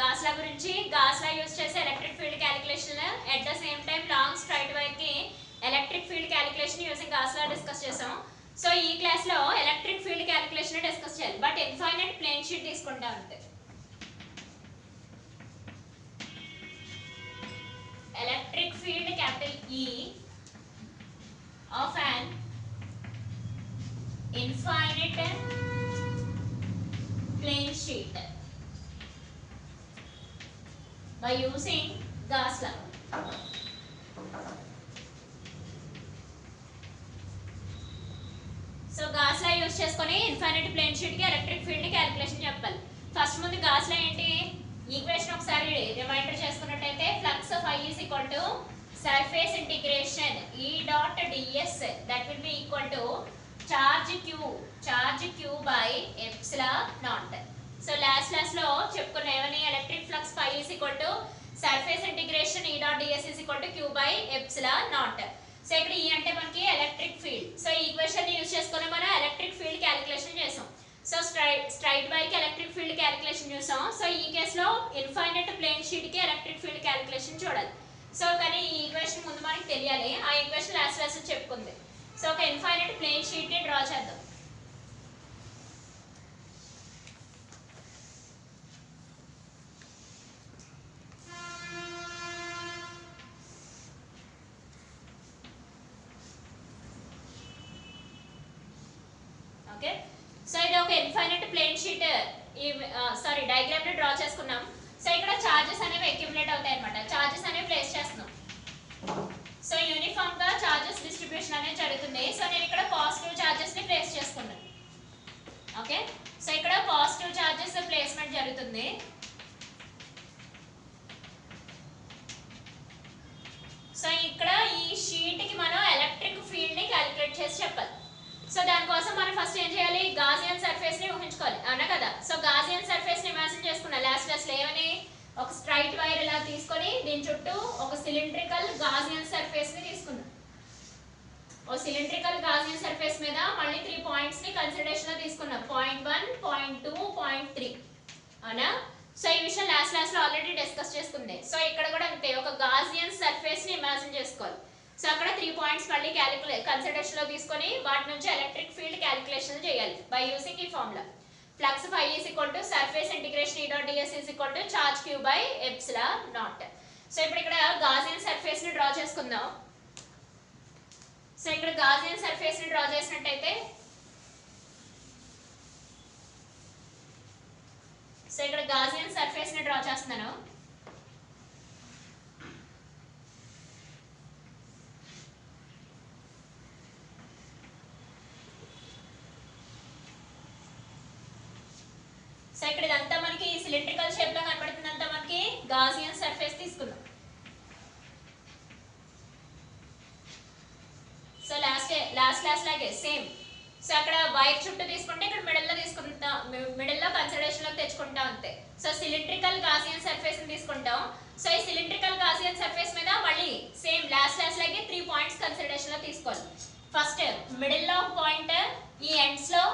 Gas law గురించి. Gauss law use చేసే electric field calculation at the same time long straight wire కి electric field calculation using Gauss law discuss చేసాం. So ఈ class లో electric field calculation discuss చేయాలి, but infinite plane sheet తీసుకుంటా అంతే. Electric field capital E of an infinite plane sheet by using Gauss law. So gas law use చేసుకొని infinite plane sheet కి electric field calculation చెప్పాలి. First ముందు gas లా ఏంటి, equation ఒకసారి reminder చేసుకున్నట్టయితే flux phi is equal to surface integration E dot ds that will be equal to charge q by epsilon naught. So last లో చెప్పుకున్న ఏమని, electric flux phi is equal to surface integration E dot ds is equal to q by epsilon naught. So ఇక్కడ E అంటే మనకి electric field. So ఈ equation ని use చేసుకొని మనం ఎలక్ట్రిక్ ఫీల్డ్ క్యాలిక్యులేషన్ చేసాం. సో స్ట్రైట్ వైర్ కి electric field calculation చూసాం. సో ఈ కేసులో ఇన్ఫైనైట్ ప్లేన్ షీట్ కి ఎలక్ట్రిక్ ఫీల్డ్ క్యాలిక్యులేషన్ చూడాలి. సో కానీ ఈ ఈక్వేషన్ ముందు మనకి తెలియాలి, ఆ ఈక్వేషన్ లాస్ట్ చెప్పుకుంది. సో ఒక ఇన్ఫైనైట్ ప్లేన్ షీట్ ని డ్రా చేద్దాం. ఓకే, సో ఇది ఒక ఇన్ఫైనైట్ ప్లేన్ షీట్ డయాగ్రామ్ ని డ్రా చేసుకున్నాం. సో ఇక్కడ చార్జెస్ అనేవి అక్యుములేట్ అవుతాయి అన్నమాట. చార్జెస్ అనేవి ప్లేస్ చేస్తున్నాం. సో యూనిఫామ్ గా చార్జెస్ డిస్ట్రిబ్యూషన్ అనేది జరుగుతుంది. సో నేను ఇక్కడ పాజిటివ్ చార్జెస్ ని ప్లేస్ చేసుకున్నాను. ఓకే, సో ఇక్కడ పాజిటివ్ చార్జెస్ ప్లేస్మెంట్ జరుగుతుంది. సో ఇక్కడ ఈ షీట్ కి మనం ఎలక్ట్రిక్ ఫీల్డ్ ని క్యాలిక్యులేట్ చేసి చెప్పాలి. సో దానికోసం మనం ఫస్ట్ ఏం చేయాలి, గాసియన్ సర్ఫేస్ ని ఊహించుకోవాలి, అవునా కదా. సో గాసియన్ సర్ఫేస్ ని ఇమాజిన్ చేసుకున్నా. లాస్ట్ లో ఏమని, ఒక స్ట్రైట్ వైర్ ఇలా తీసుకొని దీని చుట్టూ ఒక సిలిండ్రికల్ గాసియన్ సర్ఫేస్ ని తీసుకున్నాం. ఓ సిలిండ్రికల్ గాసియన్ సర్ఫేస్ మీద మళ్ళీ 3 పాయింట్స్ ని కన్సిడరేషన్ లో తీసుకున్నాం, పాయింట్ 1, పాయింట్ 2, పాయింట్ 3, అవునా. సో ఈ విషయం లాస్ట్ లో ఆల్రెడీ డిస్కస్ చేసుకుంది. సో ఇక్కడ కూడా అంతే, ఒక గాసియన్ సర్ఫేస్ ని ఇమాజిన్ చేసుకోవాలి. సో అక్కడ 3 పాయింట్స్ మళ్ళీ కన్సిడరేషన్ లో తీసుకొని వాటి నుంచి ఎలక్ట్రిక్ ఫీల్డ్ క్యాలిక్యులేషన్ చేయాలి బై యూజింగ్ ఈ formula. Flux phi is equal to surface integration E dot ds is equal to charge q by epsilon naught. So ఇప్పుడు ఇక్కడ గాసియన్ సర్ఫేస్ ని డ్రా చేసుకుందాం. సో ఇక్కడ గాసియన్ సర్ఫేస్ ని draw చేసినట్టయితే, so ఇక్కడ గాసియన్ సర్ఫేస్ ని డ్రా చేస్తున్నాను. సో ఇక్కడ ఇదంతా మనకి సిలిండ్రికల్ షేప్ లో కనబడుతుందంతా మనకి గాసియన్ సర్ఫేస్ తీసుకుందాం. సో లాస్ట్ లాగే సేమ్. సో అక్కడ వైర్ చుట్టూ తీసుకుంటే ఇక్కడ మిడిల్ లో కన్సిడరేషన్ లో తెచ్చుకుంటాం అంతే. సో సిలిండ్రికల్ గాసియన్ సర్ఫేస్ ని తీసుకుంటాం. సో ఈ సిలిండ్రికల్ గాసియన్ సర్ఫేస్ మీద మళ్ళీ సేమ్ లాస్ట్ లాగే 3 పాయింట్స్ కన్సిడరేషన్ లో తీసుకోవాలి. ఫస్ట్ మిడిల్ లో ఒక పాయింట్, ఈ ఎండ్స్ లో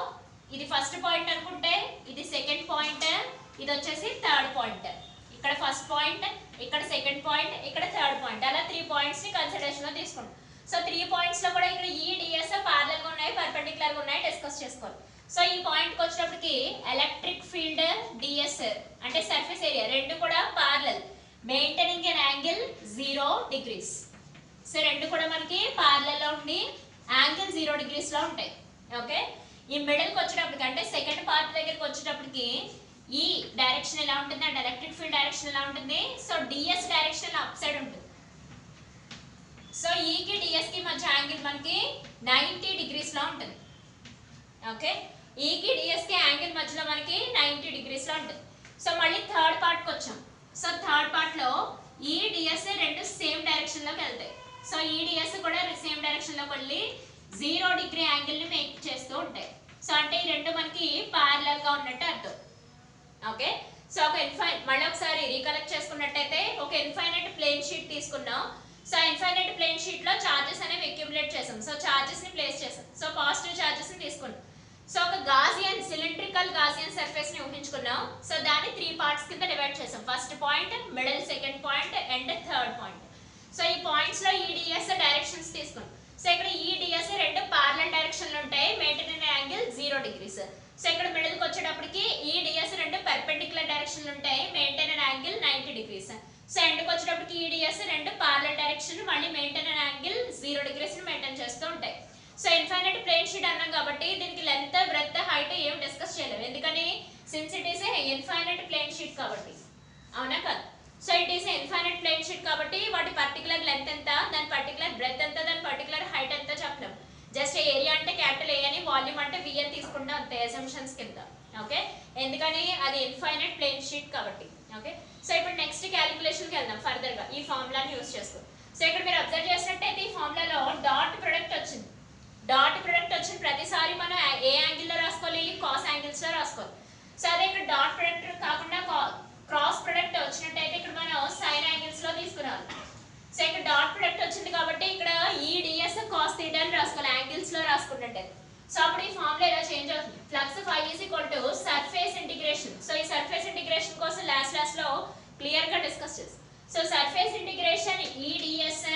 ఇది ఫస్ట్ పాయింట్ అనుకుంటే ఇది సెకండ్ పాయింట్, ఇది వచ్చేసి థర్డ్ పాయింట్. ఇక్కడ ఫస్ట్ పాయింట్, ఇక్కడ సెకండ్ పాయింట్, ఇక్కడ థర్డ్ పాయింట్, అలా 3 పాయింట్స్ ని కన్సిడరేషన్ లో తీసుకుంటాం. సో 3 పాయింట్స్ లో కూడా ఇక్కడ ఈ డిఎస్ పారలల్ గా ఉన్నాయి, పర్పెండిక్యులర్ గా ఉన్నాయి, డిస్కస్ చేసుకోవాలి. సో ఈ పాయింట్ కి వచ్చేటప్పటికి ఎలక్ట్రిక్ ఫీల్డ్ డిఎస్ అంటే సర్ఫేస్ ఏరియా రెండు కూడా పారలల్, మెయింటైనింగ్ ఎన్ యాంగిల్ 0 degrees. సో రెండు కూడా మనకి పారలల్ లో ఉండి యాంగిల్ 0 degrees లో ఉంటాయి. ఓకే, ఈ మిడిల్ కి వచ్చేటప్పటికి అంటే సెకండ్ పార్ట్ దగ్గరికి వచ్చేటప్పటికి ఈ డైరెక్షన్ ఎలా ఉంటుంది అంటే ఎలక్ట్రిక్ ఫీల్డ్ డైరెక్షన్ ఎలా ఉంటుంది, so DS direction up side ఉంటుంది. సో ఈ కి డిఎస్ కి మధ్య యాంగిల్ మనకి 90 degrees లో ఉంటుంది. ఓకే, ఈ కి డిఎస్ కి యాంగిల్ మధ్యలో మనకి 90 degrees లో ఉంటుంది. సో మళ్ళీ థర్డ్ పార్ట్ కి వచ్చాం. సో థర్డ్ పార్ట్ లో ఈ డిఎస్ రెండు సేమ్ డైరెక్షన్ లోకి వెళ్తాయి. సో ఈ డిఎస్ కూడా సేమ్ డైరెక్షన్ లోకి వెళ్ళి 0 degree యాంగిల్ ని మేక్ చేస్తూ ఉంటాయి. సో అంటే ఈ రెండు మనకి పారలల్ గా ఉన్నట్టు అర్థం. ఓకే, సో ఒక మళ్ళీ ఒకసారి రీకలెక్ట్ చేసుకున్నట్టయితే ఒక ఇన్ఫైనైట్ ప్లేన్ షీట్ తీసుకున్నాం. సో ఇన్ఫైనైట్ ప్లేన్ షీట్ లో చార్జెస్ అనేవి అక్యుములేట్ చేసాం. సో చార్జెస్ ని ప్లేస్ చేసాం. సో పాజిటివ్ చార్జెస్ ని తీసుకున్నాం. సో ఒక గాసియన్ సిలిండ్రికల్ గాసియన్ సర్ఫేస్ ని ఊహించుకున్నాం. సో దాన్ని 3 పార్ట్స్ కింద డివైడ్ చేసాం. First point, middle, second point and third point. So ఈ పాయింట్స్ లో ఈడిఎస్ డైరెక్షన్స్ తీసుకున్నాం. సో ఇక్కడ ఈడిఎస్ రెండు పారలల్ డైరెక్షన్లు ఉంటాయి, మెయింటైన్ యాంగిల్ 0 degrees. సో ఇక్కడ మిడిల్ కి వచ్చేటప్పటికి ఈడిఎస్ రెండు పర్పెండిక్యులర్ డైరెక్షన్లు ఉంటాయి, maintain angle 90 degrees. So end కి వచ్చేటప్పటికి ఈడిఎస్ రెండు పారలల్ డైరెక్షన్ మళ్ళీ మెయింటైన్ యాంగిల్ 0 degrees ని మెయింటైన్ చేస్తూ ఉంటాయి. సో ఇన్ఫైనైట్ ప్లేన్ షీట్ అన్నాం కాబట్టి దీనికి లెంత్, బ్రెడ్త్, హైట్ ఏం డిస్కస్ చేయలేము, ఎందుకని since it is a infinite plane sheet కాబట్టి. అవునా కదా? So it is a infinite plane sheet కాబట్టి వాటి పర్టికులర్ లెంత్ ఎంత, దాని పర్టికులర్ బ్రెడ్త్ ఎంత, దాని పర్టికులర్ హైట్ ఎంత చెప్పలేము. జస్ట్ ఏరియా అంటే క్యాపిటల్ ఏ అని, వాల్యూమ్ అంటే వి అని తీసుకుంటాం అంతే అసంప్షన్స్ కింద. ఓకే, ఎందుకని అది ఇన్ఫైనైట్ ప్లేన్ షీట్ కాబట్టి. ఓకే, సో ఇప్పుడు నెక్స్ట్ క్యాలిక్యులేషన్కి వెళ్దాం ఫర్దర్ గా ఈ ఫార్ములాని యూస్ చేసుకో. సో ఇక్కడ మీరు అబ్జర్వ్ చేసినట్టయితే ఈ ఫార్ములాలో డాట్ ప్రొడక్ట్ వచ్చింది. డాట్ ప్రొడక్ట్ వచ్చిన ప్రతిసారి మనం ఏ యాంగిల్లో రాసుకోవాలి, కాస్ యాంగిల్స్ లో రాసుకోవాలి. సో అదే ఇక్కడ డాట్ ప్రొడక్ట్ కాకుండా క్రాస్ ప్రొడక్ట్ వచ్చినట్టయితే ఇక్కడ మనం సైన్ యాంగిల్స్ లో తీసుకురావాలి. సో ఇక్కడ డాట్ ప్రొడక్ట్ వచ్చింది కాబట్టి ఇక్కడ ఈడిఎస్ కాస్ థీటా అని రాసుకోవాలి, యాంగిల్స్ లో రాసుకున్నట్టయితే. సో అప్పుడు ఈ ఫార్ములా ఇలా చేంజ్ అవుతుంది. Flux phi is equal to surface integration. So ఈ సర్ఫేస్ ఇంటిగ్రేషన్ కోసం లాస్ట్ లో క్లియర్ గా డిస్కస్ చేస్తాం. So surface integration EDS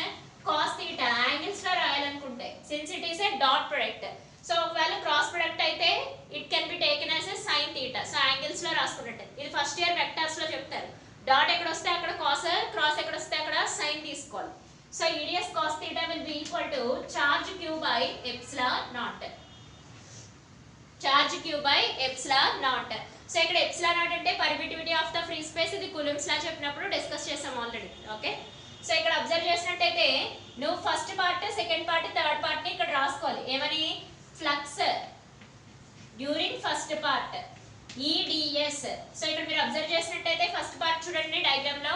cos theta angles లో రాయాలనుకుంటే since it is a dot product. So ఒకవేళ క్రాస్ ప్రొడక్ట్ అయితే it can be taken as a sine theta. So angles లో రాసుకున్నట్టు ఇది ఫస్ట్ ఇయర్ వెక్టర్స్ లో చెప్తారు. డాట్ ఎక్కడ వస్తే అక్కడ కాస్, క్రాస్ ఎక్కడ వస్తే అక్కడ సైన్ తీసుకోవాలి. So EDS cos theta will be equal to charge q by epsilon naught. Charge q by epsilon naught. So ఇక్కడ ఎప్సిలాన్ నాట్ అంటే permittivity of the free space. ఇది కూలమ్స్ లా చెప్పినప్పుడు discuss చేసాం already. Okay, so ఇక్కడ observe చేసినట్టయితే నువ్వు first part, second part, third part ని ఇక్కడ రాసుకోవాలి. ఏమని? Flux during first part EDS. So ఇక్కడ మీరు అబ్జర్వ్ చేసినట్టయితే ఫస్ట్ పార్ట్ చూడండి డయాగ్రామ్ లో.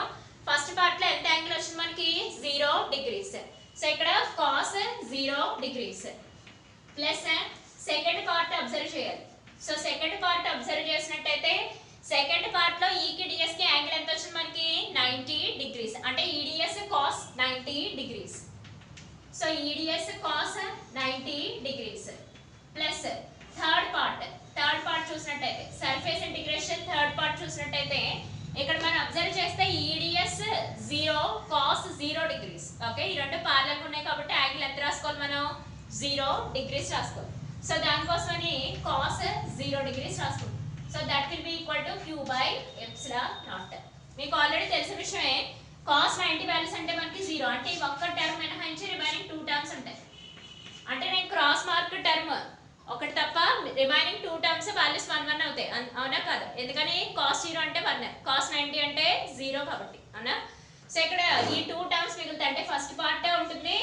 ఫస్ట్ పార్ట్ లో ఎంత యాంగిల్ వచ్చింది మనకి? 0 degrees. సో ఇక్కడ cos 0 degrees plus second part observe చేయాలి. సో సెకండ్ పార్ట్ అబ్జర్వ్ చేసినట్టయితే సెకండ్ పార్ట్ లో ఈకి డిఎస్ కి యాంగిల్ ఎంత వచ్చింది మనకి? 90 degrees. అంటే EDS cos 90 degrees. So EDS cos 90 degrees plus third part చూసినట్టయితే సర్ఫేస్ ఇంటిగ్రేషన్ థర్డ్ పార్ట్ చూసినట్టయితే ఇక్కడ మనం అబ్జర్వ్ చేస్తే ఈడిఎస్ 0 కాస్ 0 degrees. ఓకే, ఈ రెండు పార్లల్ ఉన్నాయి కాబట్టి యాంగిల్ ఎంత రాసుకోవాలి మనం? 0 degrees రాసుకోవాలి. సో దానికోసమని కాస్ 0 degrees రాసుకోవాలి. So that will be equal to queue by epsilon naught. మీకు ఆల్రెడీ తెలిసిన విషయమే, కాస్ 90 వాల్యూస్ అంటే మనకి 0 అంటే ఈ ఒక్క టర్మ్ మినహాయించి రిమైనింగ్ 2 టర్మ్స్ ఉంటాయి. అంటే నేను క్రాస్ మార్క్ టర్మ్ ఒకటి తప్ప రిమైనింగ్ 2 టర్మ్స్ వాల్యూస్ 1 1 అవుతాయి. అవునా కాదు? ఎందుకని కాస్ 0 అంటే 1, కాస్ 90 అంటే 0 కాబట్టి. అవునా? సో ఇక్కడ ఈ 2 టర్మ్స్ మిగులుతాయి. అంటే ఫస్ట్ పార్ట్ ఉంటుంది,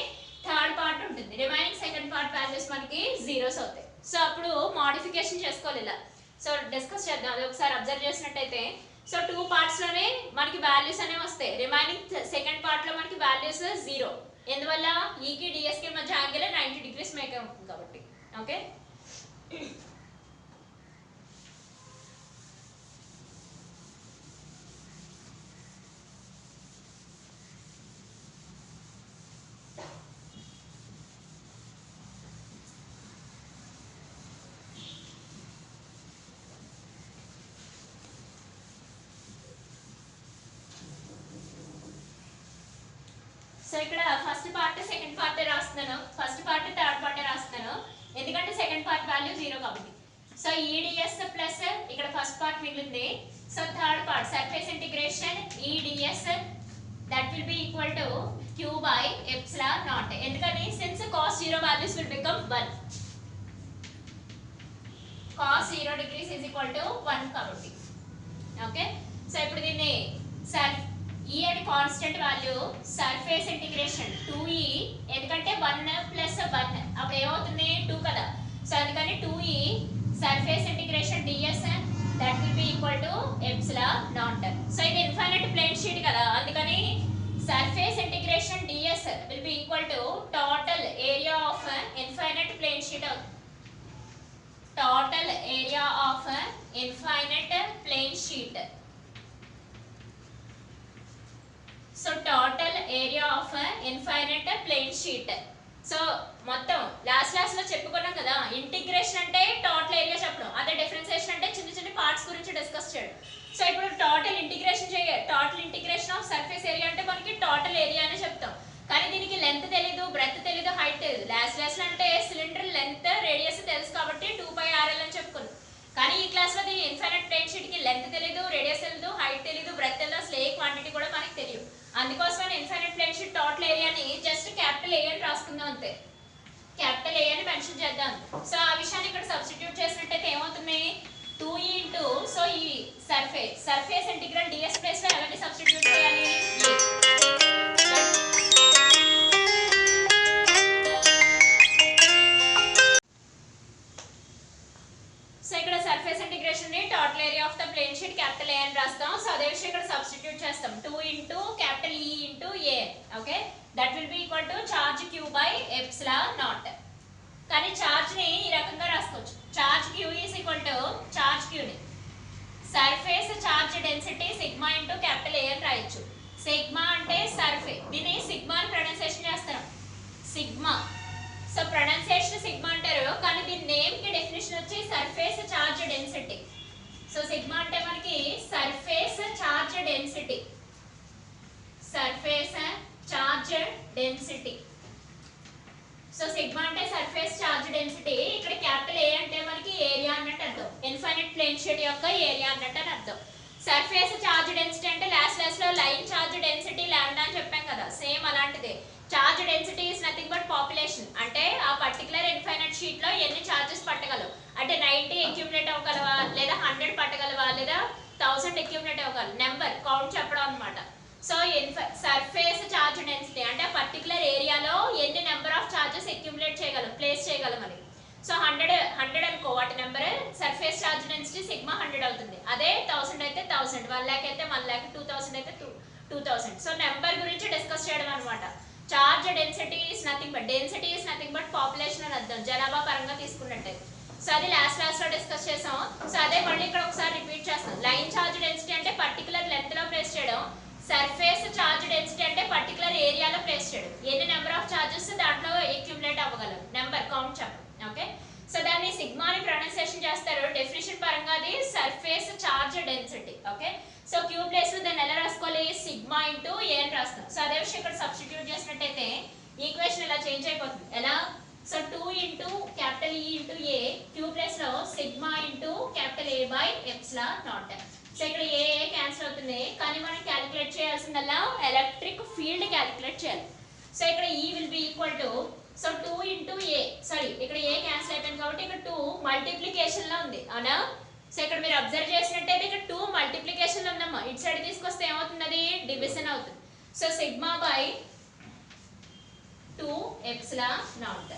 థర్డ్ పార్ట్ ఉంటుంది, రిమైనింగ్ సెకండ్ పార్ట్ వాల్యూస్ మనకి జీరోస్ అవుతాయి. సో అప్పుడు మోడిఫికేషన్ చేసుకోవాలి ఇలా. సో డిస్కస్ చేద్దాం. అది ఒకసారి అబ్జర్వ్ చేసినట్టయితే సో 2 పార్ట్స్ లోనే మనకి వాల్యూస్ అనేవి వస్తాయి. రిమైనింగ్ సెకండ్ పార్ట్ లో మనకి వాల్యూస్ 0. ఎందువల్ల? ఈకి డిఎస్ కి మధ్య యాంగిల్ 90 degrees మేక్ అవుతుంది కాబట్టి. ఓకే, సో ఇక్కడ ఫస్ట్ పార్ట్ సెకండ్ పార్ట్ రాస్తున్నాను, ఫస్ట్ పార్ట్ థర్డ్ పార్ట్ రాస్తున్నాను, ఎందుకంటే సెకండ్ పార్ట్ వాల్యూ 0 కాబట్టి. సో ఈడిఎస్ ప్లస్ ఇక్కడ ఫస్ట్ పార్ట్ మిగిలింది. So third part surface integration EDS that will be equal to queue by epsilon naught. ఎందుకని? Since cos 0 values will become 1. Cos 0 degrees is equal to 1 కాబట్టి. Okay, so ఇప్పుడు దీన్ని ఈ అని constant value, surface integration 2e, ఎందుకంటే 1 plus 1 అప్పుడు ఏమవుతుంది? 2 కదా. సో అందుకని 2e surface integration ds that will be equal to epsilon naught. So ఇది ఇన్ఫైనైట్ ప్లేన్ షీట్ కదా, అందుకని surface integration ds will be equal to total area of infinite plane sheet. Total area of infinite plane sheet. So total area of infinite plane sheet. So మొత్తం last లో చెప్పుకున్నాం కదా, integration అంటే total area so ఇప్పుడు total integration of surface area అంటే మనకి total area అని చెప్తాం. కానీ దీనికి లెంత్ తెలీదు, బ్రెత్ తెలీదు, హైట్ తెలీదు. లాస్ట్ అంటే సిలిండర్ లెంత్ రేడియస్ తెలుసు కాబట్టి 2πrl అని చెప్పుకున్నాం. కానీ ఈ క్లాస్ లో దీని ఇన్ఫైనైట్ ప్లేన్ షీట్ కి లెంత్ తెలీదు, రేడియస్ తెలీదు, హైట్ తెలీదు, బ్రెత్ తెలీదు, అసలు ఏ క్వాంటిటీ కూడా మనకి తెలియదు. అందుకోసమే ఇన్ఫైనైట్ ప్లేన్ షీట్ టోటల్ ఏరియాని జస్ట్ క్యాపిటల్ ఏ అని రాసుకుందాం అంతే. క్యాపిటల్ ఏ అని మెన్షన్ చేద్దాం. సో ఆ విషయాన్ని ఇక్కడ సబ్స్టిట్యూట్ చేసినట్టయితే ఏమవుతుంది, 2 ఇంటూ సో ఈ సర్ఫేస్ ఇంటిగ్రల్ ds ప్లేస్ లో ఎవరిని సబ్స్టిట్యూట్ చేయాలి, సో ఇక్కడ సర్ఫేస్ ఇంటిగ్రేషన్ ని total area of the plane sheet capital A అని రాస్తాం. సో అదే విషయం ఇక్కడ సబ్స్టిట్యూట్ చేస్తాం, 2 into capital E into A. Okay, that will be equal to charge Q by epsilon naught. కానీ చార్జ్ ని ఈ రకంగా రాసుకోవచ్చు, charge Q is equal to charge Q ని surface charge density sigma into capital A అని రాయొచ్చు. Sigma అంటే surface, దీన్ని సిగ్మా అని ప్రొనౌన్సియేషన్ చేస్తారు, సిగ్మా. సో ప్రొనౌన్సియేషన్ సిగ్మా అంటారు, కానీ దీని నేమ్ కి డెఫినేషన్ వచ్చి surface charge density. So sigma అంటే మనకి surface charge density, surface charge density. So sigma అంటే సర్ఫేస్ చార్జ్ డెన్సిటీ. ఇక్కడ క్యాపిటల్ ఏ అంటే మనకి ఏరియా అన్నట్టు అర్థం, ఇన్ఫైనైట్ ప్లేన్ షీట్ యొక్క ఏరియా అన్నట్టు అని అర్థం. సర్ఫేస్ చార్జ్ డెన్సిటీ అంటే లాస్ట్ లో లైన్ చార్జ్ డెన్సిటీ లాంబ్డా అని చెప్పాం కదా, సేమ్ అలాంటిదే. Charge density is nothing but population, అంటే ఆ పర్టికులర్ ఇన్ఫైనైట్ షీట్ లో ఎన్ని చార్జెస్ పట్టగలవు, అంటే 90 అక్యుములేట్ అవ్వగలవా, లేదా 100 పట్టగలవా, లేదా 1000 అక్యుములేట్ అవ్వగలవా, నెంబర్ కౌంట్ చెప్పడం అనమాట. సో సర్ఫేస్ చార్జ్ డెన్సిటీ అంటే ఆ పర్టికులర్ ఏరియాలో ఎన్ని నెంబర్ ఆఫ్ చార్జెస్ అక్యుములేట్ చేయగలం, ప్లేస్ చేయగలం అని. సో 100 అనుకో, వాటి number surface charge density sigma 100 అవుతుంది. అదే 1000 అయితే 1000, 1 lakh అయితే 1 lakh, 2000 అయితే 2000. సో నెంబర్ గురించి డిస్కస్ చేయడం అనమాట. Charge density is nothing but population అని అర్థం, జనాభా పరంగా తీసుకున్నట్టయితే. సో అది లాస్ట్ లో డిస్కస్ చేసాం. సో అదే మళ్ళీ ఇక్కడ ఒకసారి రిపీట్ చేస్తాం. లైన్ చార్జ్ డెన్సిటీ అంటే పర్టికులర్ లెంత్ లో ప్లేస్ చేయడం, సర్ఫేస్ చార్జ్ డెన్సిటీ అంటే పర్టికులర్ ఏరియాలో ప్లేస్ చేయడం, ఎన్ని నెంబర్ ఆఫ్ చార్జెస్ దాంట్లో అక్యుములేట్ అవ్వగలరు, నెంబర్ కౌంట్ చెప్పడం. ఓకే, సో దాన్ని సిగ్మా అని ప్రొనౌన్సియేషన్ చేస్తారు. డెఫినిషన్ పరంగా అది surface charge density. Okay, so Q place లో దాన్ని ఎలా రాసుకోవాలి, సిగ్మా ఇంటూ ఏ అని రాస్తాం. సో అదే విషయం ఇక్కడ సబ్స్టిట్యూట్ చేసినట్టయితే ఈక్వేషన్ ఇలా చేంజ్ అయిపోతుంది. ఎలా, so 2 into capital E into A, Q place లో sigma into capital A by epsilon naught. So ఇక్కడ ఏ క్యాన్సిల్ అవుతుంది, కానీ మనం క్యాలిక్యులేట్ చేయాల్సిందల్లా ఎలక్ట్రిక్ ఫీల్డ్ క్యాలిక్యులేట్ చేయాలి. సో ఇక్కడ E will be equal to, so 2 into A, sorry ఇక్కడ A cancel అయిపోయింది కాబట్టి ఇక్కడ 2 మల్టిప్లికేషన్ లో ఉంది అవునా. సో ఇక్కడ మీరు అబ్జర్వ్ చేసినట్టయితే ఇక్కడ 2 మల్టిప్లికేషన్ లో ఉందమ్మా, ఇటు సైడ్ తీసుకొస్తే ఏమవుతుంది, అది డివిజన్ అవుతుంది. So sigma by 2 epsilon naught.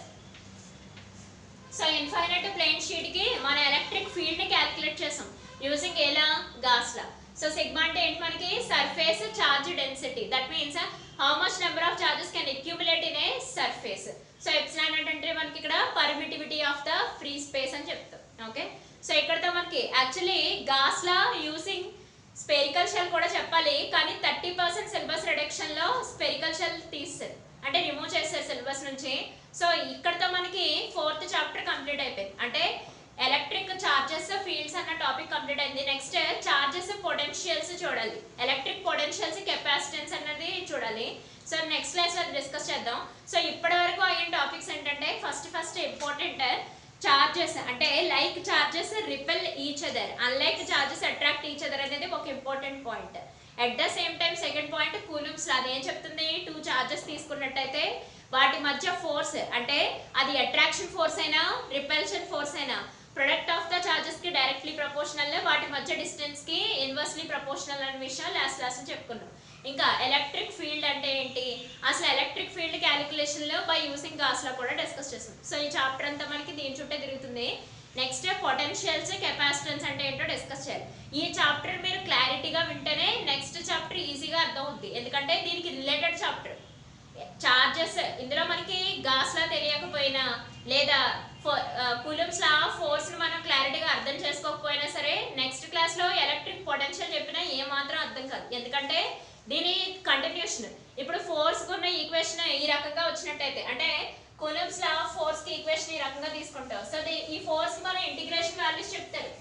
So infinite plane sheet కి మన ఎలక్ట్రిక్ ఫీల్డ్ ని క్యాలిక్యులేట్ చేసాం యూజింగ్ ఎలా, గాస్ లా. సో సిగ్మా అంటే ఏంటి మనకి, surface charge density, that means how much number of charges can accumulate in a surface. So epsilon అంటే మనకి ఇక్కడ permittivity of the free space అని చెప్తాం. ఓకే, సో ఇక్కడతో మనకి actually Gauss law using spherical shell కూడా చెప్పాలి, కానీ 30% సిలబస్ రిడక్షన్ లో స్పెరికల్ షెల్ తీస్తారు, అంటే రిమూవ్ చేస్తారు సిలబస్ నుంచి. సో ఇక్కడతో మనకి 4th చాప్టర్ కంప్లీట్ అయిపోయింది, అంటే ఎలక్ట్రిక్ చార్జెస్ ఫీల్డ్స్ అన్న టాపిక్ కంప్లీట్ అయింది. నెక్స్ట్ చార్జెస్ పొటెన్షియల్స్ చూడాలి, ఎలక్ట్రిక్ పొటెన్షియల్స్ కెపాసిటెన్స్ అన్నది చూడాలి. సో నెక్స్ట్ క్లాస్ లో డిస్కస్ చేద్దాం. సో ఇప్పటి వరకు అయిన టాపిక్స్ ఏంటంటే ఫస్ట్ ఇంపార్టెంట్, చార్జెస్ అంటే like charges repel each other, unlike charges attract each other అనేది ఒక important point. At the same time second point Coulomb's law, అదేం చెప్తుంది, 2 చార్జెస్ తీసుకున్నట్టయితే వాటి మధ్య ఫోర్స్, అంటే అది అట్రాక్షన్ ఫోర్స్ అయినా రిపల్షన్ ఫోర్స్ అయినా ప్రొడక్ట్ ఆఫ్ ద చార్జెస్ కి డైరెక్ట్లీ ప్రపోర్షనల్, వాటి మధ్య డిస్టెన్స్ కి ఇన్వర్స్లీ ప్రపోర్షనల్ అనే విషయం లాస్ట్ క్లాస్ చెప్పుకున్నాం. ఇంకా ఎలక్ట్రిక్ ఫీల్డ్ అంటే ఏంటి, అసలు ఎలక్ట్రిక్ ఫీల్డ్ క్యాలిక్యులేషన్ లో బై యూజింగ్ గాస్ లా కూడా డిస్కస్ చేస్తాం. సో ఈ చాప్టర్ అంతా మనకి దీని చుట్టే తిరుగుతుంది. నెక్స్ట్ పొటెన్షియల్స్ కెపాసిటెన్స్ అంటే ఏంటో డిస్కస్ చేయాలి. ఈ చాప్టర్ మీరు క్లారిటీగా వింటేనే నెక్స్ట్ చాప్టర్ ఈజీగా అర్థం అవుతుంది, ఎందుకంటే దీనికి రిలేటెడ్ చాప్టర్. చార్జెస్ ఇందులో మనకి గాస్ లా తెలియకపోయినా లేదా కూలుంబ్స్ లా ఫోర్స్ ని మనం క్లారిటీగా అర్థం చేసుకోకపోయినా సరే నెక్స్ట్ క్లాస్ లో ఎలక్ట్రిక్ పొటెన్షియల్ చెప్పినా ఏ మాత్రం అర్థం కాదు, ఎందుకంటే దీని కంటిన్యూషన్. ఇప్పుడు ఫోర్స్ కున్న ఈక్వేషన్ ఈ రకంగా వచ్చినట్టయితే, అంటే కూలుంబ్స్ లా ఫోర్స్ కి ఈక్వేషన్ ఈ రకంగా తీసుకుంటాం. సో ఈ ఫోర్స్ మనం ఇంటిగ్రేషన్ వాల్యూస్ చెప్తారు.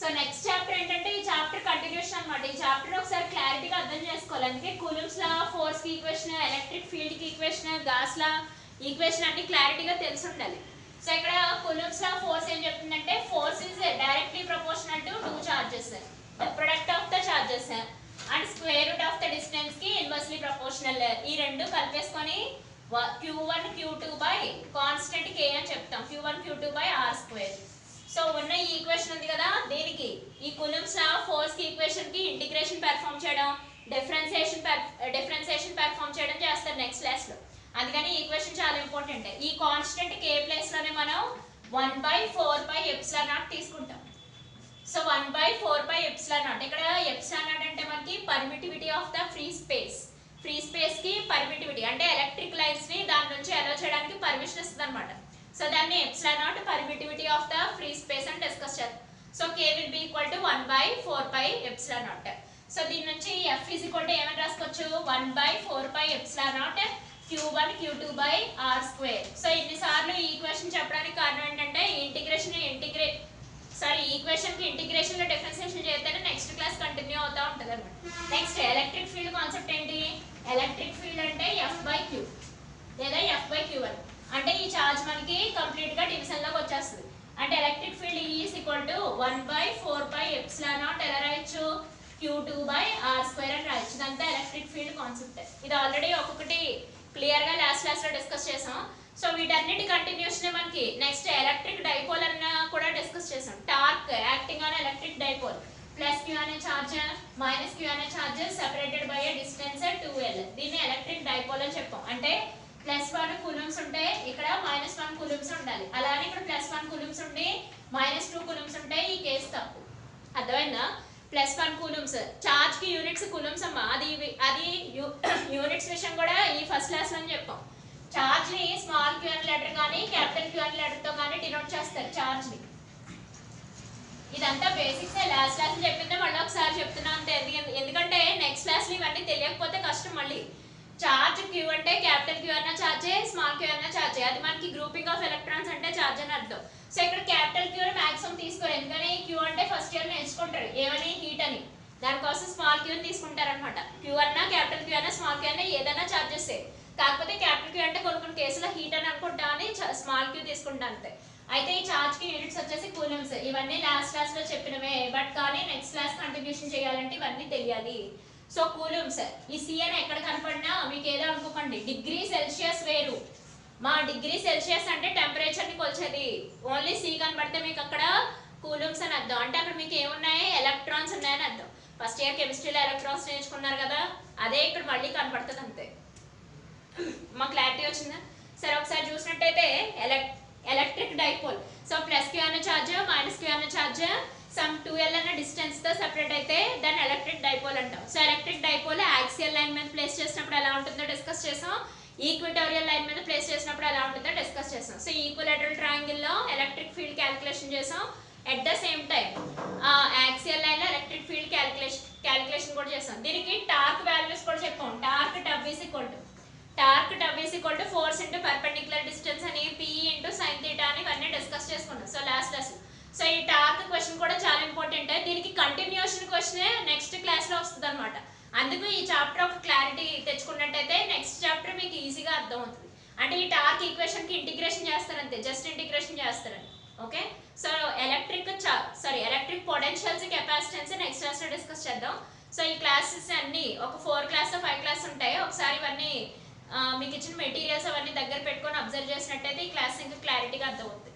సో నెక్స్ట్ చాప్టర్ ఏంటంటే ఈ చాప్టర్ కంటిన్యూషన్ అన్నమాట. ఈ చాప్టర్ ఒకసారి క్లారిటీగా అర్థం చేసుకోవాలి. అందుకే కూలమ్స్ లా, ఫోర్స్ కి ఈక్వేషన్, ఎలక్ట్రిక్ ఫీల్డ్ కి ఈక్వేషన్, గాస్ లా ఈక్వేషన్ అన్ని క్లారిటీగా తెలిసి ఉండాలి. సో ఇక్కడ కూలమ్స్ లా ఫోర్స్ ఏం చెప్తుందంటే force is directly proportional to two charges, the product of the charges and square root of the distance కి ఇన్వర్స్లీ ప్రపోర్షనల్. ఈ రెండు కలిపేసుకొని q1 q2 by constant k అని చెప్తాం. q1 q2 by r square. So ఉన్న ఈ equation ఉంది కదా, దీనికి ఈ కూలమ్స్ లా ఫోర్స్ కి ఈక్వేషన్ కి ఇంటిగ్రేషన్ పెర్ఫార్మ్ చేయడం, డిఫరెన్షియేషన్ పెర్ఫార్మ్ చేయడం చేస్తారు నెక్స్ట్ క్లాస్ లో. అందుకని ఈ ఈక్వేషన్ చాలా ఇంపార్టెంట్. ఈ కాన్స్టెంట్ k ప్లేస్ లోనే మనం 1/4πε0 తీసుకుంటాం. సో 1/4πε0 ఇక్కడ ε0 అంటే మనకి permittivity of the free space. Free space కి పర్మిటివిటీ అంటే ఎలక్ట్రిక్ లైన్స్ ని దాని నుంచి అలో చేయడానికి పర్మిషన్ ఇస్తుంది అనమాట. సో దాన్ని ε0 permittivity of the free space అని డిస్కస్ చేద్దాం. So k will be equal to 1/4πε0. So దీని నుంచి f ఈజ్ ఈక్వల్ టు ఏమని రాసుకోవచ్చు, 1/4πε0 q1 q2 by r square. So ఇన్నిసార్లు ఈ ఈక్వేషన్ చెప్పడానికి కారణం ఏంటంటే ఈక్వేషన్ కి ఇంటిగ్రేషన్ లో డిఫరెన్షియేషన్ చేస్తేనే నెక్స్ట్ క్లాస్ కంటిన్యూ అవుతా ఉంటుంది అనమాట. నెక్స్ట్ ఎలక్ట్రిక్ ఫీల్డ్ కాన్సెప్ట్ ఏంటి, ఎలక్ట్రిక్ ఫీల్డ్ అంటే f/q లేదా f/q1. అంటే ఈ చార్జ్ మనకి కంప్లీట్ గా డివిజన్ లోకి వచ్చేస్తుంది. అంటే electric field is equal to 1/4πε0 ఎలా రాయొచ్చు, q2 బై r స్క్వేర్ అని రాయొచ్చు. ఇదంతా ఎలక్ట్రిక్ ఫీల్డ్ కాన్సెప్ట్. ఇది ఆల్రెడీ ఒక్కొక్కటి క్లియర్ గా లాస్ట్ క్లాస్ లో డిస్కస్ చేసాం. సో వీటన్నిటి కంటిన్యూషన్ మనకి నెక్స్ట్ ఎలక్ట్రిక్ డైపోల్ అన్న కూడా డిస్కస్ చేసాం. Torque acting on electric dipole, plus q అనే చార్జ్ మైనస్ q అనే charge separated by a distance 2l. దీన్ని ఎలక్ట్రిక్ డైపోల్ అని చెప్పాం. అంటే +1 కూలమ్స్ ఉంటే ఇక్కడ -1 కూలమ్స్ ఉండాలి. అలానే ఇక్కడ +1 కూలమ్స్ ఉండి -2 కూలమ్స్ ఉంటే ఈ కేసు తప్పు. అర్థమైందా? +1 కూలమ్స్ చార్జ్ కి యూనిట్స్ కూలమ్స్ అమ్మా. అది యూనిట్స్ విషయం కూడా ఈ ఫస్ట్ క్లాస్ లో చెప్పాం. చార్జ్ ని స్మాల్ q అనే లెటర్ కానీ క్యాపిటల్ q అనే లెటర్ తో కానీ డినోట్ చేస్తారు చార్జ్ ని. ఇదంతా బేసిక్స్ లాస్ట్ క్లాస్ చెప్పిందే మళ్ళీ ఒకసారి చెప్తున్నా అంతే. ఎందుకంటే నెక్స్ట్ క్లాస్ లో ఇవన్నీ తెలియకపోతే కష్టం. మళ్ళీ చార్జ్ q అంటే క్యాపిటల్ Q అన్న చార్జే, స్మాల్ q అన్న చార్జే. అది మనకి గ్రూపింగ్ ఆఫ్ ఎలక్ట్రాన్స్ అంటే చార్జ్ అని అర్థం. సో ఇక్కడ క్యాపిటల్ Q మాక్సిమం తీసుకోరు. ఎందుకని q అంటే ఫస్ట్ ఇయర్ నేర్చుకుంటారు ఏమని, హీట్ అని. దానికోసం స్మాల్ q తీసుకుంటారు అనమాట. q అన్నా క్యాపిటల్ Q అన్నా స్మాల్ q అన్నా ఏదైనా చార్జెస్. కాకపోతే క్యాపిటల్ Q అంటే కొన్ని కేసులో హీట్ అని అనుకుంటా అని స్మాల్ q తీసుకుంటా అంతే. అయితే ఈ చార్జ్ కి యూనిట్స్ వచ్చేసి కూలమ్స్. ఇవన్నీ లాస్ట్ క్లాస్ లో చెప్పినవే, బట్ కానీ నెక్స్ట్ క్లాస్ కంటిన్యూషన్ చేయాలంటే ఇవన్నీ తెలియాలి. సో కూలమ్స్ ఈ సి అని ఎక్కడ కనపడినా మీకు ఏదో అనుకోకండి, డిగ్రీ సెల్సియస్ వేరు. మా డిగ్రీ సెల్సియస్ అంటే టెంపరేచర్ ని కొలిచేది. ఓన్లీ సి కనపడితే మీకు అక్కడ కూలమ్స్ అని అర్థం. అంటే అక్కడ మీకు ఏమున్నాయి, ఎలక్ట్రాన్స్ ఉన్నాయని అర్థం. ఫస్ట్ ఇయర్ కెమిస్ట్రీలో ఎలక్ట్రాన్స్ నేర్చుకున్నారు కదా, అదే ఇక్కడ మళ్ళీ కనపడుతుంది అంతే. మా క్లారిటీ వచ్చిందా? సరే ఒకసారి చూసినట్టయితే ఎలక్ట్రిక్ డైపోల్. సో +q అనే చార్జ్ -q అనే చార్జ్ సమ్ 2l అనే డిస్టెన్స్ తో సెపరేట్ అయితే దాన్ని ఎలక్ట్రిక్ డైపోల్ అంటాం. So electric dipole axial line మీద ప్లేస్ చేసినప్పుడు ఎలా ఉంటుందో డిస్కస్ చేసాం. ఈక్విటోరియల్ లైన్ మీద ప్లేస్ చేసినప్పుడు ఎలా ఉంటుందో డిస్కస్ చేసాం. సో ఈక్విలేటరల్ ట్రయాంగిల్ లో ఎలక్ట్రిక్ ఫీల్డ్ క్యాలిక్యులేషన్ చేసాం. At the same time axial line లో ఎలక్ట్రిక్ ఫీల్డ్ క్యాలిక్యులేషన్ కూడా చేసాం. దీనికి టార్క్ వాల్యూస్ కూడా చెప్పాం. Torque T equal to force into perpendicular distance అని P ఇంటూ సైన్ థీటా అని ఇవన్నీ డిస్కస్ చేసుకున్నాం. So last class. సో ఈ టార్క్ క్వశ్చన్ కూడా చాలా ఇంపార్టెంట్. దీనికి కంటిన్యూషన్ క్వశ్చన్ నెక్స్ట్ క్లాస్ లో వస్తుంది అనమాట. అందుకు ఈ చాప్టర్ ఒక క్లారిటీ తెచ్చుకున్నట్టయితే నెక్స్ట్ చాప్టర్ మీకు ఈజీగా అర్థం అవుతుంది. అంటే ఈ టార్క్ ఈక్వేషన్ కి ఇంటిగ్రేషన్ చేస్తారంతే, జస్ట్ ఇంటిగ్రేషన్ చేస్తారని. Okay. So electric potentials, capacitance next class లో డిస్కస్ చేద్దాం. సో ఈ క్లాసెస్ అన్ని ఒక 4 క్లాస్ 5 క్లాస్ ఉంటాయి. ఒకసారి ఇవన్నీ మీకు ఇచ్చిన మెటీరియల్స్ అవన్నీ దగ్గర పెట్టుకొని అబ్జర్వ్ చేసినట్టయితే ఈ క్లాస్ ఇంకా క్లారిటీగా అర్థమవుతుంది.